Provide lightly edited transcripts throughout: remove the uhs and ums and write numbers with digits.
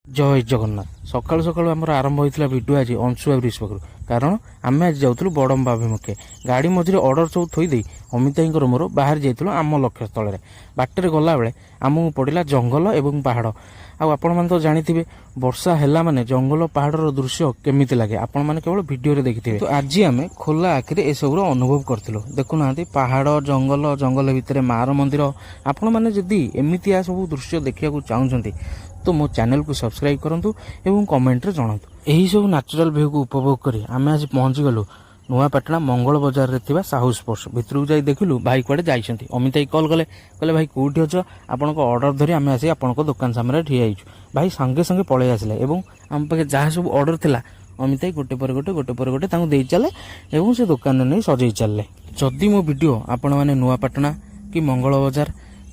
जय जगन्नाथ सकाळु सकाळु आमर आरंभ होता भिडियो आज अंशुआ ब्रिज पाखु कारण आम आज जाऊँ बड़म्बा अभिमुखे गाड़ी मझे अर्डर सब थोदे अमिताई मोर बाहर जाइलु आम लक्ष्य स्थल बाटर गला बेले आमको पड़ा जंगल एवं पहाड़ आपण मैंने तो जानी वर्षा है माने जंगल पहाड़ दृश्य केमी लगे आपण मैंने केवल भिडियो देखिथे। तो आज आम खोला आखिरे एसबूर अनुभव करूँ देखुना पहाड़ जंगल जंगल भितर मार मंदिर आपण मैंने जदि एमती सब दृश्य देखा चाहते तो मो चैनल को सब्सक्राइब करंतु एवं कमेंट रे जणातु। एही सब नेचुरल व्यू को उपभोग करी आमे आज पहुंची गलु नुआपाटना मंगल बाजार रे थिबा साहू स्पोर्ट्स भितर को जाई देखिलु भाई कुआडे जाइछंती। अमिताई कॉल कले कहले भाई कोठी अछ आपनको ऑर्डर धरी आमे आसी आपनको दुकान सामने ठिया आइछु। भाई संगे संगे पळे आसिले एवं आम पाखे जहाँ सब ऑर्डर थिला अमिताई गोटे पर गोटे तांको देई चले एवं से दुकान ने सजई चलले। जदि मो वीडियो आपण माने नुआपाटना कि मंगल बाजार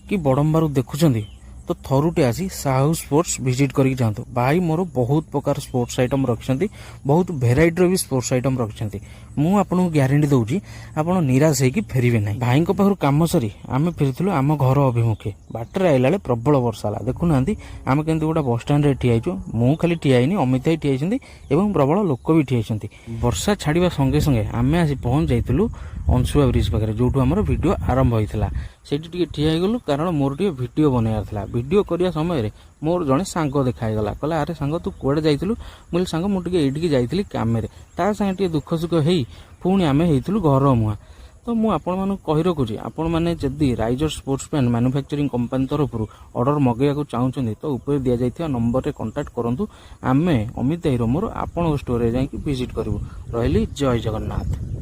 कि बड़म्बारू देखुछंती तो थरुटे आसी साहू स्पोर्ट्स विजिट करके जातु। भाई मोर बहुत प्रकार स्पोर्ट्स आइटम रखिंट बहुत भेराइटर भी स्पोर्ट्स आइटम रखिंट मु आपको ग्यारंटी दूची आपड़ निराश होगी फेरबे ना। भाई पाखु कम सरी आम फेरी आम घर अभिमुखे बाटर आइला प्रबल वर्षा है देखुना आम के गोटे बस स्टाण्ड ठियाइचु मु खाली ठियाईनी अमिताई ठियाई एवं प्रबल लोक भी ठियाई। वर्षा छाड़ा संगे संगे आम आसी पहुँच जाइलु अंशुआ ब्रिज पाखे जो आम वीडियो आरंभ होता से ठिया गलु कारण मोर टे वीडियो बनवार था। वीडियो करिया समय मोर जड़े सांग देखाईगला कहला अरे सांग तू कुआडे जाइलु मुझे सांग मुझे ये जाइली कम ता सागे दुख सुख हो पुणी आम होइलु घर मुहाँ। तो मुझे कही रखुच्छी आपण मैंने जदि riser sports pen manufacturing company तरफ ऑर्डर मगेवा चाहते तो ऊपर दि जाइए नंबर रे कांटेक्ट करूँ आम अमिताई मोर आपण स्टोर जाकि विजिट करूँ। रही जय जगन्नाथ।